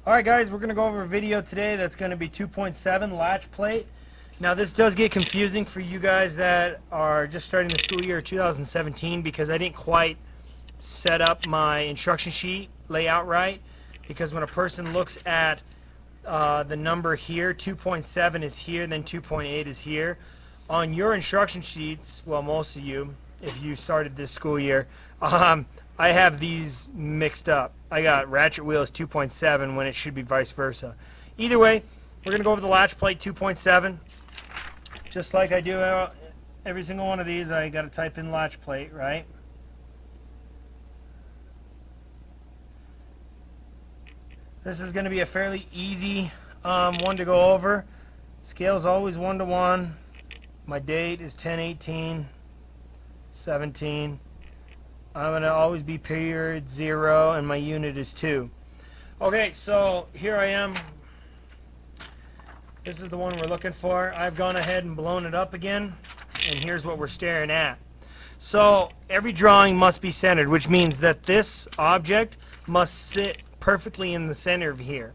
Alright guys, we're going to go over a video today that's going to be 2.7 latch plate. Now this does get confusing for you guys that are just starting the school year 2017 because I didn't quite set up my instruction sheet layout right, because when a person looks at the number here, 2.7 is here, then 2.8 is here. On your instruction sheets, well, most of you, if you started this school year, I have these mixed up. I got ratchet wheels 2.7 when it should be vice versa. Either way, we're going to go over the latch plate 2.7. Just like I do every single one of these, I got to type in latch plate, right? This is going to be a fairly easy one to go over. Scale is always 1 to 1. My date is 10/18/17. I'm going to always be period 0, and my unit is 2. Okay, so here I am. This is the one we're looking for. I've gone ahead and blown it up again, and here's what we're staring at. So every drawing must be centered, which means that this object must sit perfectly in the center of here.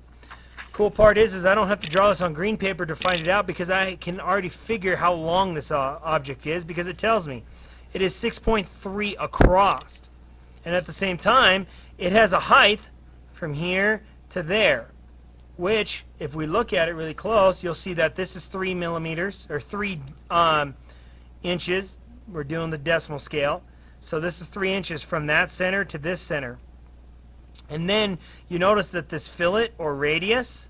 Cool part is I don't have to draw this on green paper to find it out, because I can already figure how long this object is, because it tells me. It is 6.3 across, and at the same time it has a height from here to there, which if we look at it really close, you'll see that this is 3 millimeters, or 3 inches. We're doing the decimal scale, so this is 3 inches from that center to this center. And then you notice that this fillet or radius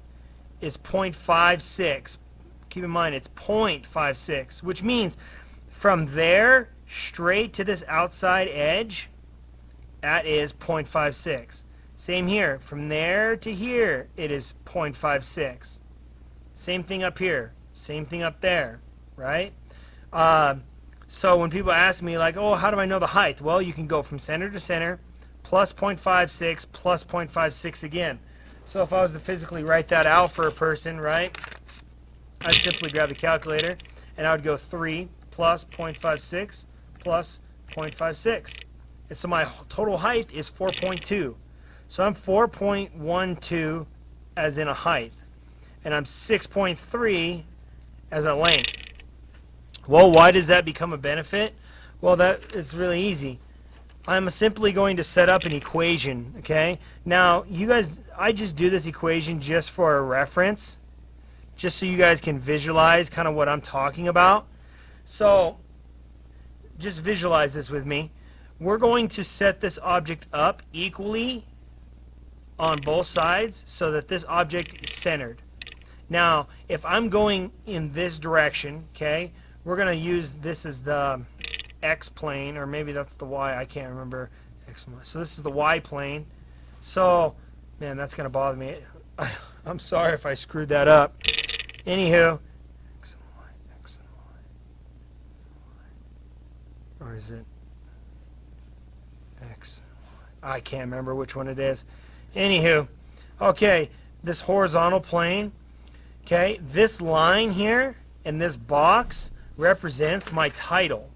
is 0.56. Keep in mind it's 0.56, which means from there straight to this outside edge, that is 0.56. Same here, from there to here it is 0.56. Same thing up here, same thing up there, right? So when people ask me like, oh, how do I know the height? Well, you can go from center to center, plus 0.56, plus 0.56 again. So if I was to physically write that out for a person, right, I'd simply grab the calculator and I would go 3 plus 0.56 plus 0.56. And so my total height is 4.2. So I'm 4.12 as in a height, and I'm 6.3 as a length. Well, why does that become a benefit? Well, it's really easy. I'm simply going to set up an equation, okay? Now, you guys, I just do this equation just for a reference, just so you guys can visualize kind of what I'm talking about. So, just visualize this with me. We're going to set this object up equally on both sides so that this object is centered. Now, if I'm going in this direction, okay, we're going to use this as the X plane, or maybe that's the Y, I can't remember. So this is the Y plane. So, man, that's going to bother me. I'm sorry if I screwed that up. Anywho, X and Y, X and Y. Or is it X and Y? I can't remember which one it is. Anywho, okay, this horizontal plane, okay, this line here and this box represents my title.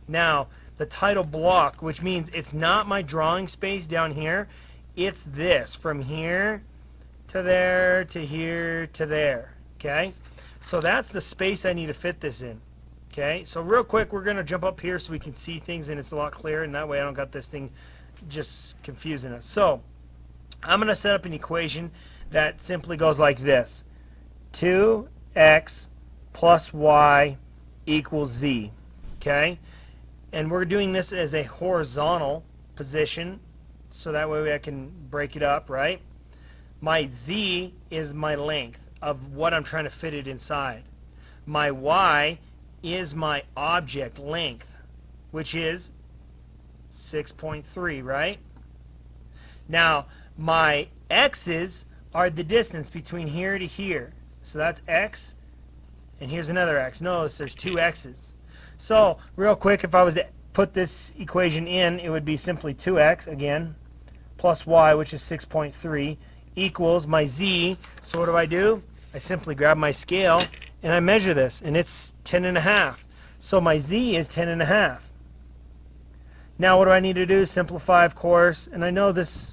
Now, the title block, which means it's not my drawing space down here, it's this, from here to there to here to there, okay? So that's the space I need to fit this in, okay? So real quick, we're going to jump up here so we can see things and it's a lot clearer, and that way I don't got this thing just confusing us. So, I'm going to set up an equation that simply goes like this. 2x plus y equals z, okay? And we're doing this as a horizontal position, so that way I can break it up, right? My z is my length of what I'm trying to fit it inside. My y is my object length, which is 6.3, right? Now, my x's are the distance between here to here. So that's x, and here's another x. Notice there's 2 x's. So, real quick, if I was to put this equation in, it would be simply 2x, again, plus y, which is 6.3, equals my z. So what do? I simply grab my scale, and I measure this, and it's 10.5. So my z is 10.5. Now what do I need to do? Simplify, of course, and I know this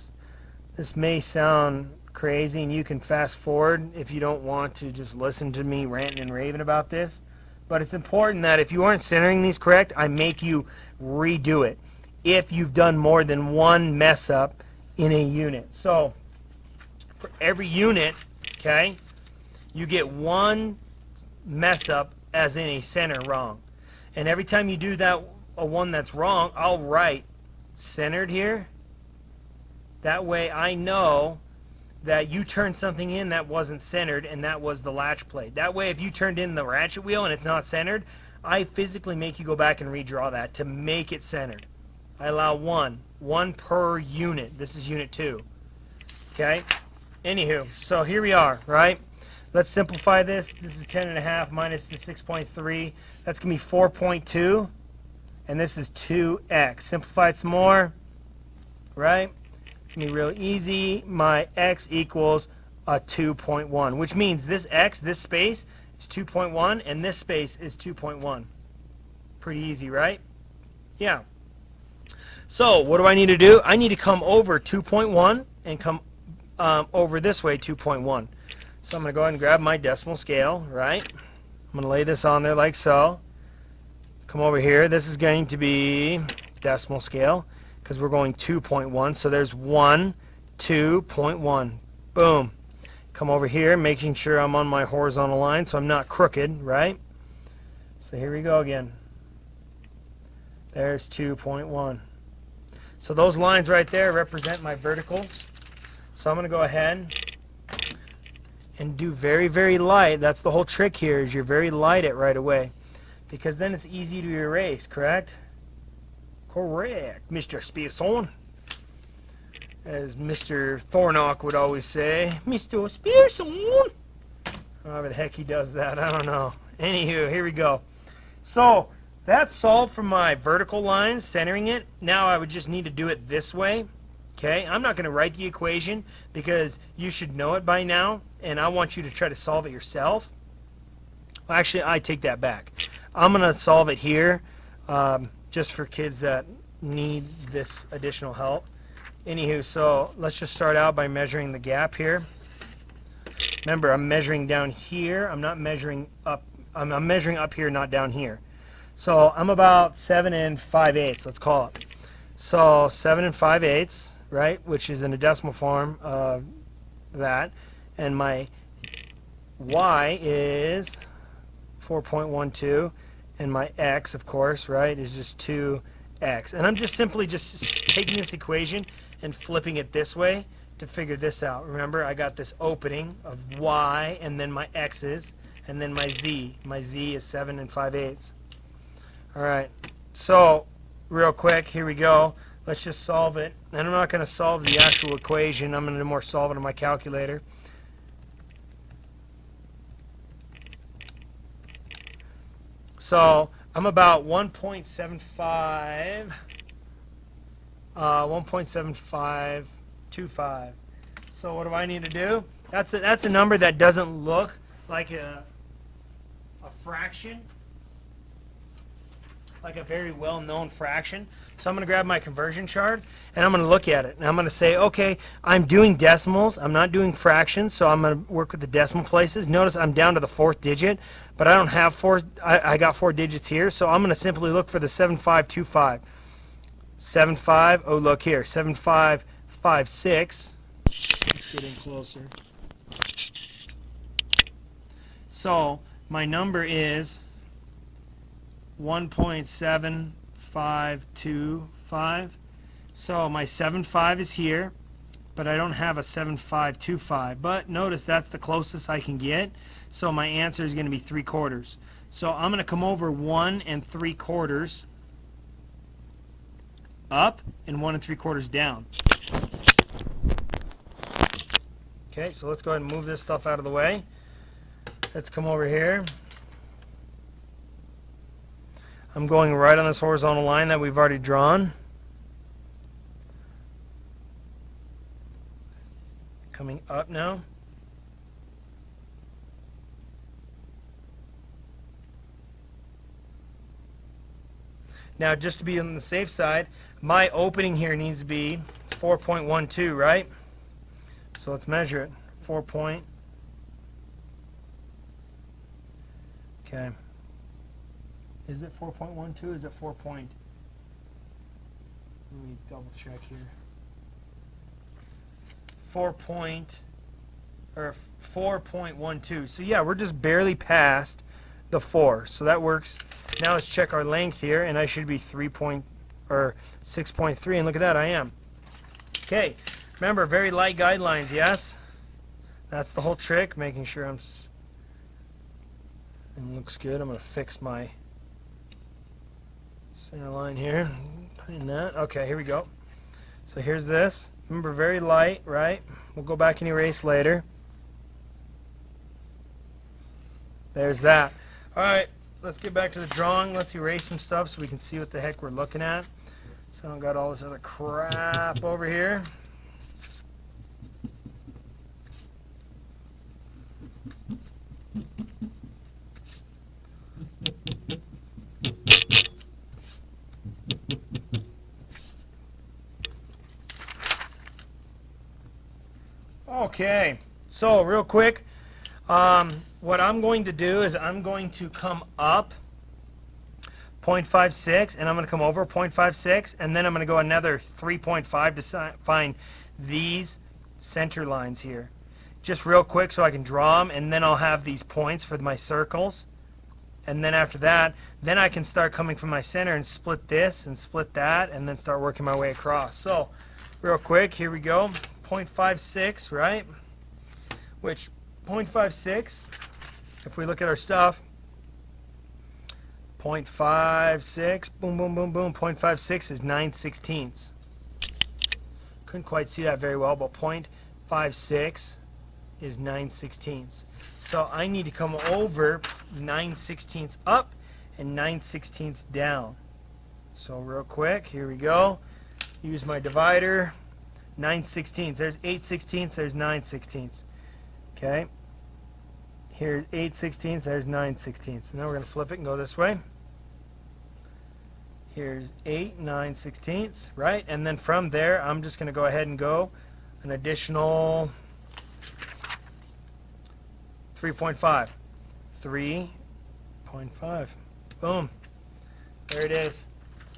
may sound crazy, and you can fast forward if you don't want to just listen to me ranting and raving about this. But it's important that if you aren't centering these correct, I make you redo it if you've done more than one mess up in a unit. So for every unit, okay, you get one mess up as in a center wrong. And every time you do that, a one that's wrong, I'll write centered here. That way I know that you turned something in that wasn't centered, and that was the latch plate. That way if you turned in the ratchet wheel and it's not centered, I physically make you go back and redraw that to make it centered. I allow one per unit. This is unit 2. Okay? Anywho, so here we are, right? Let's simplify this. This is 10.5 minus the 6.3. That's going to be 4.2. And this is 2x. Simplify it some more, right? It's going to be real easy. My x equals a 2.1, which means this x, this space, is 2.1, and this space is 2.1. Pretty easy, right? Yeah. So what do I need to do? I need to come over 2.1 and come over this way 2.1. So I'm going to go ahead and grab my decimal scale, right? I'm going to lay this on there like so. Come over here. This is going to be decimal scale because we're going 2.1. So there's 1, 2.1. Boom. Come over here, making sure I'm on my horizontal line so I'm not crooked, right? So here we go again. There's 2.1. So those lines right there represent my verticals. So I'm going to go ahead and do very, very light. That's the whole trick here, is you're very light it right away. Because then it's easy to erase, correct? Correct, Mr. Spearson. As Mr. Thornock would always say, Mr. Spearson. However the heck he does that, I don't know. Anywho, here we go. So that's solved for my vertical lines, centering it. Now I would just need to do it this way. Okay, I'm not going to write the equation because you should know it by now, and I want you to try to solve it yourself. Well, actually, I take that back. I'm going to solve it here just for kids that need this additional help. Anywho, so let's just start out by measuring the gap here. Remember, I'm measuring down here. I'm not measuring up. I'm measuring up here, not down here. So I'm about 7 5/8, let's call it. So 7 5/8. Right, which is in a decimal form of that, and my y is 4.12, and my x, of course, right, is just 2x. And I'm just simply taking this equation and flipping it this way to figure this out. Remember, I got this opening of y, and then my x's, and then my z. My z is 7 5/8. All right, so real quick, here we go. Let's just solve it. And I'm not going to solve the actual equation. I'm going to more solve it on my calculator. So I'm about 1.75, 1.7525. So what do I need to do? That's a number that doesn't look like a fraction, like a very well-known fraction. So I'm going to grab my conversion chart and I'm going to look at it. And I'm going to say, okay, I'm doing decimals. I'm not doing fractions, so I'm going to work with the decimal places. Notice I'm down to the 4th digit, but I don't have 4. I got 4 digits here, so I'm going to simply look for the 7525. 75, oh look here, 7556. Let's get in closer. So my number is 1.7525. So my 75 is here, but I don't have a 7525. But notice that's the closest I can get. So my answer is going to be 3/4. So I'm going to come over 1 3/4 up and 1 3/4 down. Okay, so let's go ahead and move this stuff out of the way. Let's come over here. I'm going right on this horizontal line that we've already drawn. Coming up now. Now, just to be on the safe side, my opening here needs to be 4.12, right? So let's measure it. 4 point. Okay. Is it 4.12? Is it 4 point? Let me double check here. 4.12. So yeah, we're just barely past the 4. So that works. Now let's check our length here, and I should be 6.3. And look at that, I am. Okay. Remember, very light guidelines. Yes. That's the whole trick. Making sure and looks good. I'm gonna fix my center line here. Putting that. Okay, here we go. So here's this. Remember, very light, right? We'll go back and erase later. There's that. All right, let's get back to the drawing. Let's erase some stuff so we can see what the heck we're looking at. So I don't got all this other crap over here. Okay, so real quick, what I'm going to do is I'm going to come up 0.56 and I'm going to come over 0.56 and then I'm going to go another 3.5 to find these center lines here. Just real quick so I can draw them, and then I'll have these points for my circles. And then after that, then I can start coming from my center and split this and split that and then start working my way across. So real quick, here we go. 0.56, right? Which 0.56, if we look at our stuff, 0.56, boom, boom, boom, boom, 0.56 is 9/16. Couldn't quite see that very well, but 0.56 is 9/16. So I need to come over 9/16 up and 9/16 down. So real quick, here we go. Use my divider. 9/16. There's 8/16. There's 9/16. Okay. Here's 8/16. There's 9/16. Now we're going to flip it and go this way. Here's 8 9/16, right? And then from there, I'm just going to go ahead and go an additional 3.5. 3.5. Boom. There it is.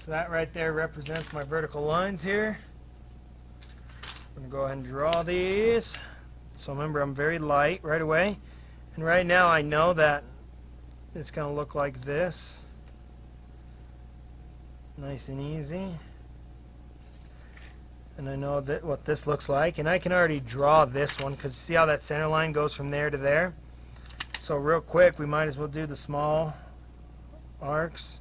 So that right there represents my vertical lines here. I'm going to go ahead and draw these. So remember, I'm very light right away. And right now I know that it's going to look like this. Nice and easy. And I know that what this looks like. And I can already draw this one because see how that center line goes from there to there? So real quick, we might as well do the small arcs.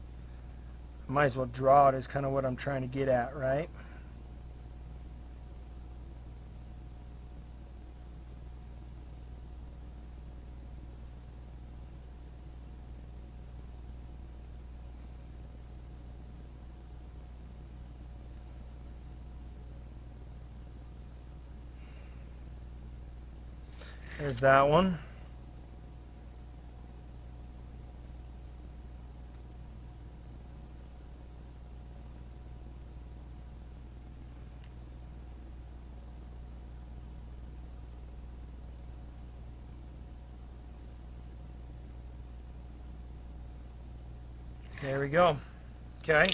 Might as well draw it is kind of what I'm trying to get at, right? There's that one. There we go. Okay.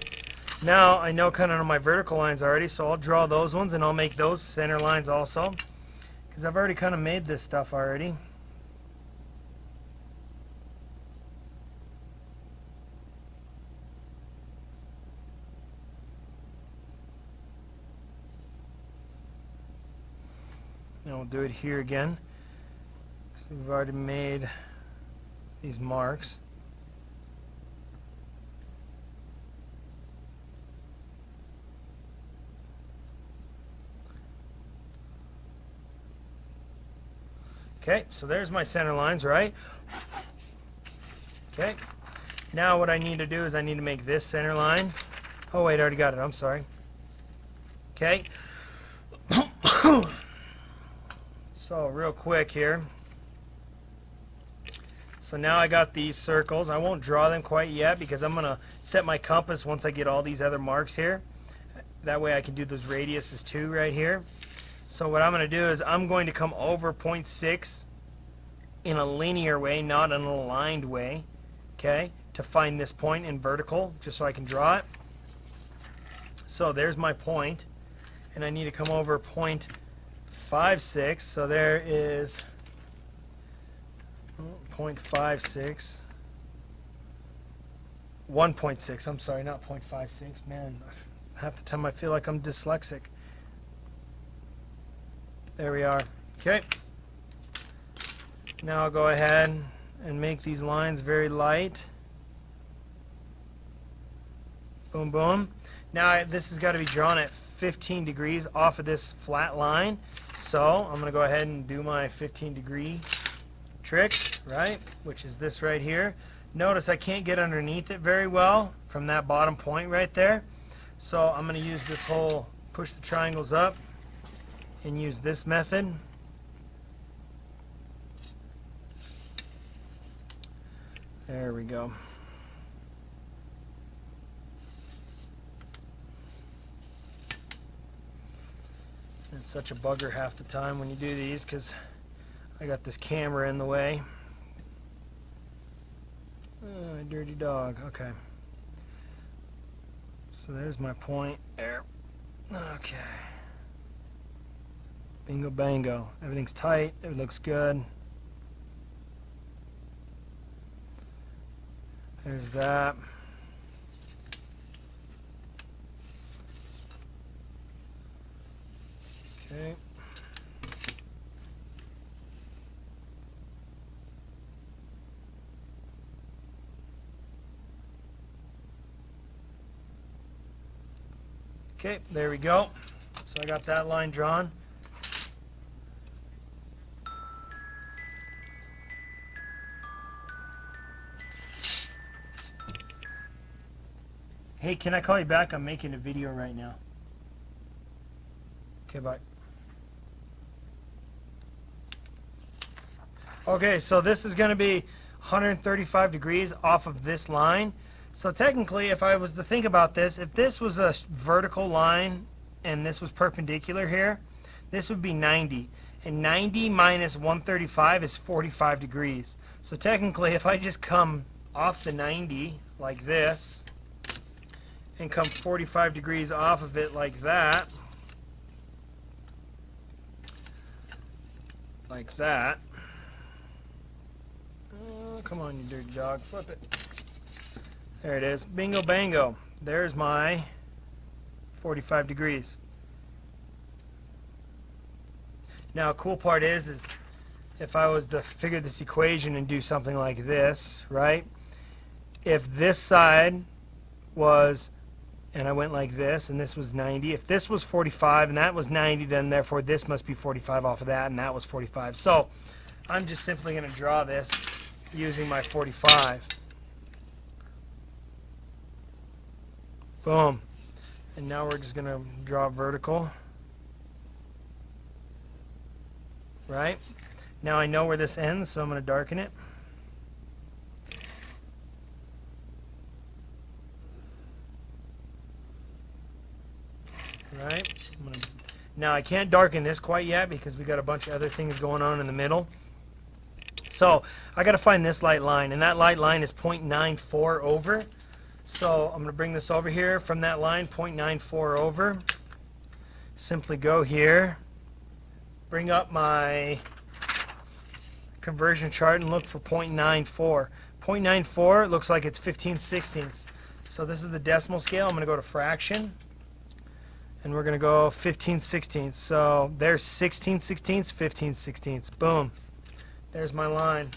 Now I know kind of my vertical lines already, so I'll draw those ones and I'll make those center lines also. Because I've already kind of made this stuff already. Now we'll do it here again. So we've already made these marks. Okay, so there's my center lines, right? Okay, now what I need to do is I need to make this center line. Oh wait, I already got it, I'm sorry. Okay. So real quick here. So now I got these circles. I won't draw them quite yet because I'm going to set my compass once I get all these other marks here. That way I can do those radiuses too right here. So what I'm going to do is I'm going to come over 0.6 in a linear way, not an aligned way, okay, to find this point in vertical, just so I can draw it. So there's my point, and I need to come over 0.56, so there is 0.56, 1.6, I'm sorry, not 0.56, man, half the time I feel like I'm dyslexic. There we are. Okay. Now I'll go ahead and make these lines very light. Boom, boom. Now this has got to be drawn at 15 degrees off of this flat line. So I'm going to go ahead and do my 15-degree trick, right? Which is this right here. Notice I can't get underneath it very well from that bottom point right there. So I'm going to use this whole push the triangles up and use this method. There we go. It's such a bugger half the time when you do these because I got this camera in the way. Oh, dirty dog. Okay. So there's my point there. Okay. Bingo bango. Everything's tight. It looks good. There's that. Okay. Okay, there we go. So I got that line drawn. Hey, can I call you back? I'm making a video right now. Okay, bye. Okay, so this is going to be 135 degrees off of this line. So technically, if I was to think about this, if this was a vertical line and this was perpendicular here, this would be 90. And 90 minus 135 is 45 degrees. So technically, if I just come off the 90 like this, and come 45 degrees off of it like that, oh, come on, you dirty dog, flip it. There it is. Bingo bango. There's my 45 degrees. Now, cool part is if I was to figure this equation and do something like this, right? If this side was, and I went like this, and this was 90. If this was 45 and that was 90, then therefore this must be 45 off of that, and that was 45. So I'm just simply going to draw this using my 45. Boom. And now we're just going to draw vertical. Right? Now I know where this ends, so I'm going to darken it. Right? Now I can't darken this quite yet because we got a bunch of other things going on in the middle. So I got to find this light line, and that light line is 0.94 over. So I'm going to bring this over here from that line, 0.94 over. Simply go here, bring up my conversion chart and look for 0.94. 0.94 looks like it's 15/16. So this is the decimal scale. I'm going to go to fraction. And we're going to go 15/16. So there's 16/16, 15/16. Boom. There's my line.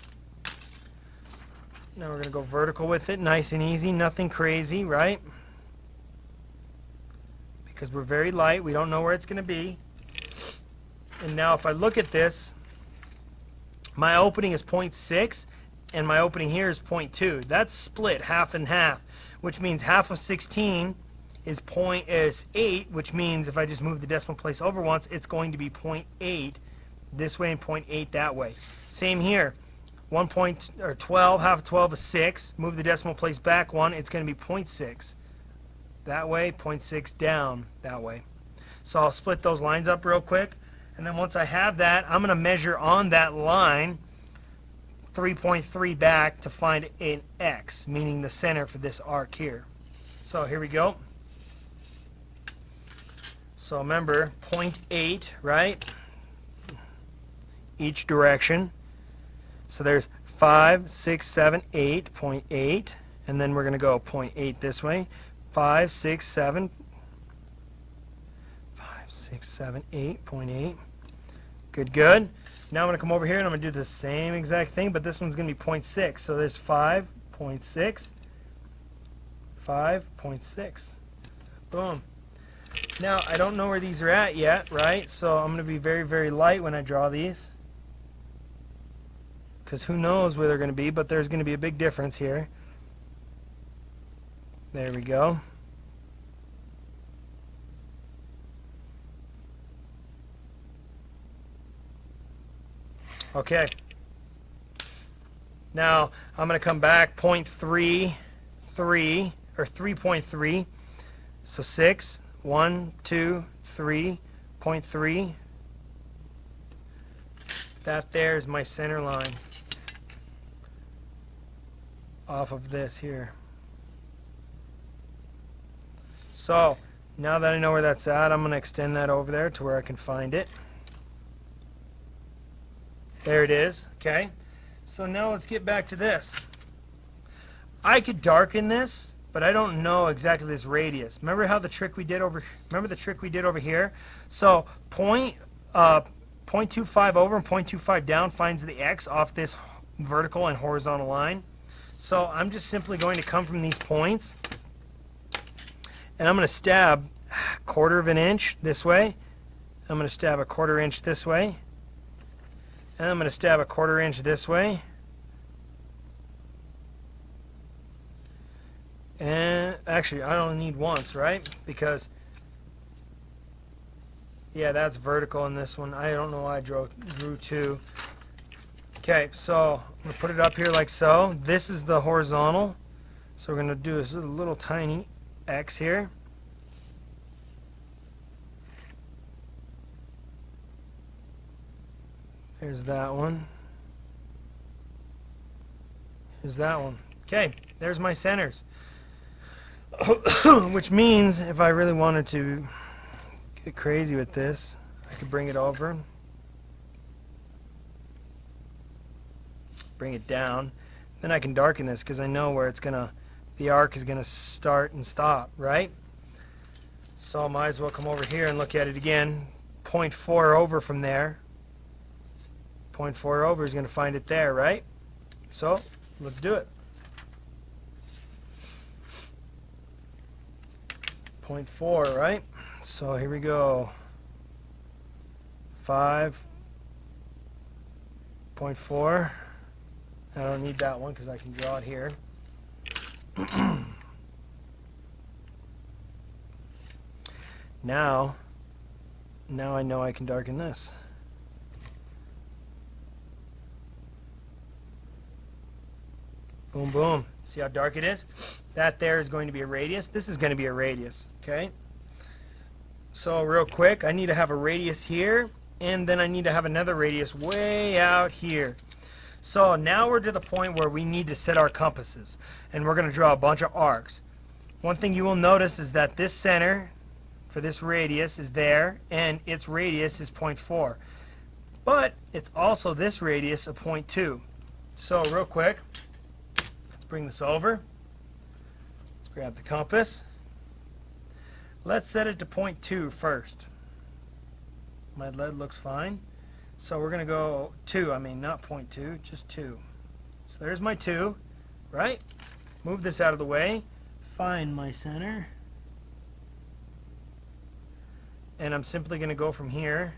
Now we're going to go vertical with it, nice and easy, nothing crazy, right? Because we're very light, we don't know where it's going to be. And now if I look at this, my opening is 0.6, and my opening here is 0.2. That's split half and half, which means half of 16 is 8, which means if I just move the decimal place over once, it's going to be 0.8 this way and 0.8 that way. Same here. 12, half of 12 is 6. Move the decimal place back one, it's going to be 0.6 that way, 0.6 down that way. So I'll split those lines up real quick. And then once I have that, I'm going to measure on that line 3.3 back to find an X, meaning the center for this arc here. So here we go. So remember, 0.8, right? Each direction. So there's 5, 6, 7, 8, 0.8. And then we're going to go 0.8 this way. 5, 6, 7, 5, 6, 7, 8, 0.8. Good, good. Now I'm going to come over here and I'm going to do the same exact thing, but this one's going to be 0.6. So there's 5.6, 5.6. Boom. Now, I don't know where these are at yet, right? So I'm going to be very, very light when I draw these, because who knows where they're going to be, but there's going to be a big difference here. There we go. Okay. Now, I'm going to come back 0.33 or 3.3. So 6, 1, 2, 3, 0.3. That there is my center line off of this here. So now that I know where that's at, I'm going to extend that over there to where I can find it. There it is. Okay. So now let's get back to this. I could darken this, but I don't know exactly this radius. Remember how the trick we did over? Remember the trick we did over here? So 0.25 over and 0.25 down finds the X off this vertical and horizontal line. So I'm just simply going to come from these points, and I'm going to stab a 1/4 of an inch this way. I'm going to stab a 1/4 inch this way. And I'm going to stab a 1/4 inch this way. And actually, I only need once, right? Because, yeah, that's vertical in this one. I don't know why I drew two. Okay, so I'm going to put it up here like so. This is the horizontal. So we're going to do this little tiny X here. There's that one. Here's that one. Okay, there's my centers. Which means if I really wanted to get crazy with this, I could bring it over, bring it down, then I can darken this because I know where it's gonna, the arc is gonna start and stop, right? So I might as well come over here and look at it again. 0.4 over from there. 0.4 over is gonna find it there, right? So let's do it. 0.4, right? So here we go. 5.4. I don't need that one because I can draw it here. Now I know I can darken this. Boom, boom. See how dark it is? That there is going to be a radius. This is going to be a radius, okay? So real quick, I need to have a radius here, and then I need to have another radius way out here. So now we're to the point where we need to set our compasses, and we're going to draw a bunch of arcs. One thing you will notice is that this center for this radius is there, and its radius is 0.4. But it's also this radius of 0.2. So real quick, let's bring this over. Let's grab the compass. Let's set it to 0.2 first. My lead looks fine. So we're going to go 2. I mean, not 0.2, just 2. So there's my 2, right? Move this out of the way. Find my center. And I'm simply going to go from here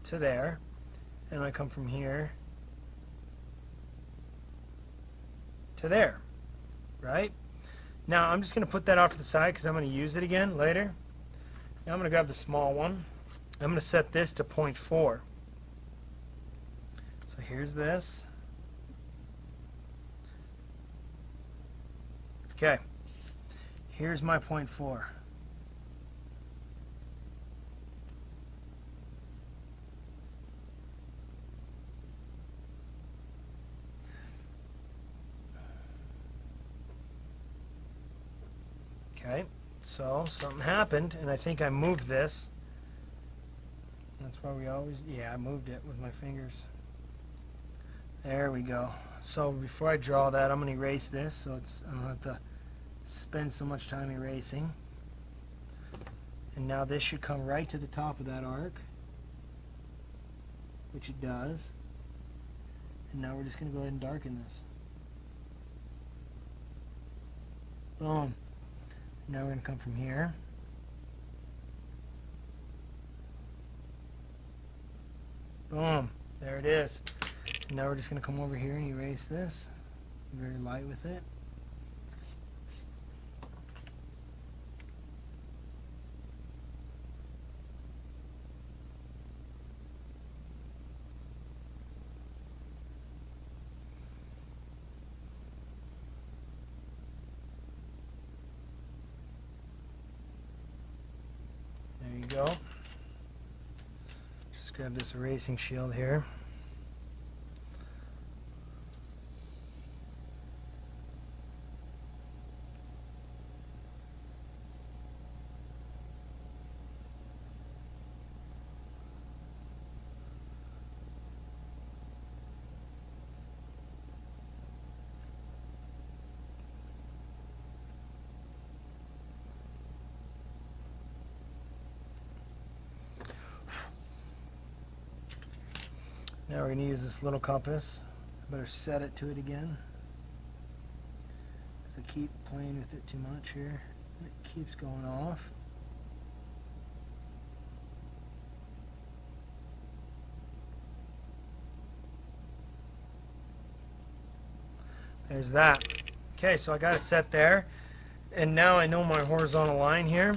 to there. And I come from here to there, right? Now I'm just going to put that off to the side because I'm going to use it again later. Now I'm going to grab the small one. I'm going to set this to 0.4. So here's this. Okay. Here's my 0.4. Okay, so something happened, and I think I moved this. That's why we always, yeah, I moved it with my fingers. There we go. So before I draw that, I'm going to erase this, so I don't have to spend so much time erasing. And now this should come right to the top of that arc, which it does. And now we're just going to go ahead and darken this. Boom. Now we're going to come from here. Boom. There it is. And now we're just going to come over here and erase this. Very light with it. There you go. Just grab this erasing shield here. Now we're going to use this little compass. I better set it to it again, because I keep playing with it too much here. It keeps going off. There's that. Okay, so I got it set there. And now I know my horizontal line here.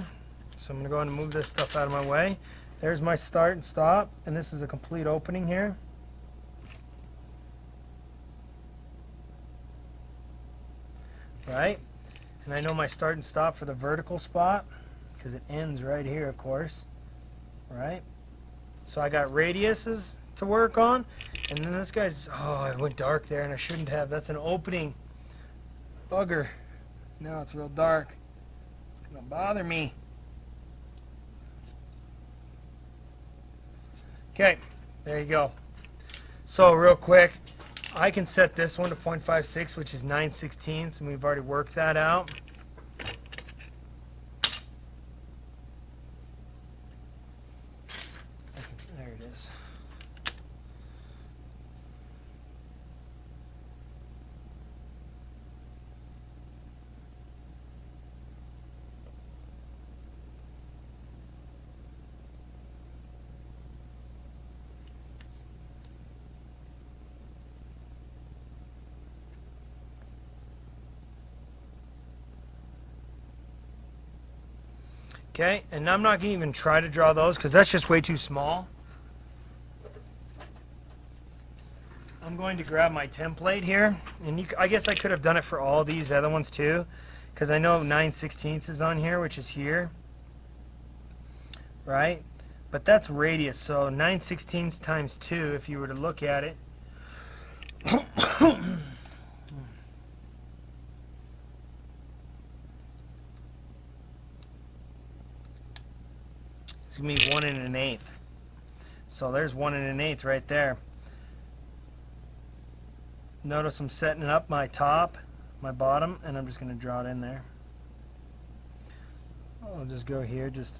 So I'm going to go ahead and move this stuff out of my way. There's my start and stop. And this is a complete opening here. Right? And I know my start and stop for the vertical spot, because it ends right here, of course. Right? So I got radiuses to work on. And then this guy's, oh, it went dark there and I shouldn't have. That's an opening. Bugger. Now it's real dark. It's going to bother me. Okay, there you go. So real quick, I can set this one to 0.56, which is 9/16, and we've already worked that out. There it is. Okay, and I'm not going to even try to draw those because that's just way too small. I'm going to grab my template here, and I guess I could have done it for all these other ones too, because I know 9/16 is on here, which is here, right? But that's radius, so 9/16 times 2, if you were to look at it, it's going to be 1 1/8. So there's 1 1/8 right there. Notice I'm setting up my top, my bottom, and I'm just going to draw it in there. I'll just go here just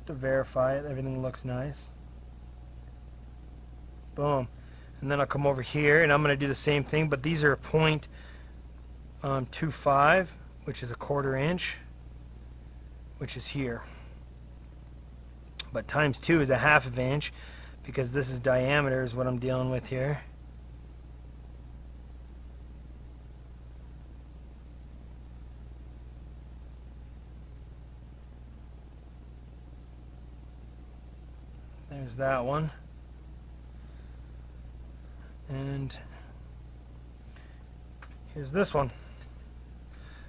to verify it. Everything looks nice. Boom. And then I'll come over here and I'm going to do the same thing, but these are 0.25, which is a 1/4 inch, which is here. But times 2 is a 1/2 inch, because this is diameter is what I'm dealing with here. There's that one. And here's this one.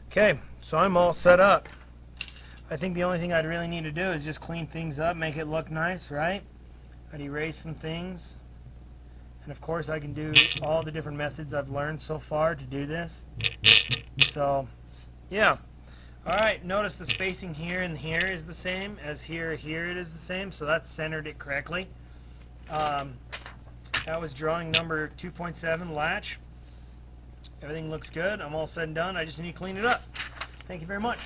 Okay, so I'm all set up. I think the only thing I'd really need to do is just clean things up, make it look nice, right? I'd erase some things. And of course I can do all the different methods I've learned so far to do this. So, yeah. Alright, notice the spacing here and here is the same as here it is the same, so that's centered it correctly. That was drawing number 2.7 latch. Everything looks good. I'm all said and done. I just need to clean it up. Thank you very much.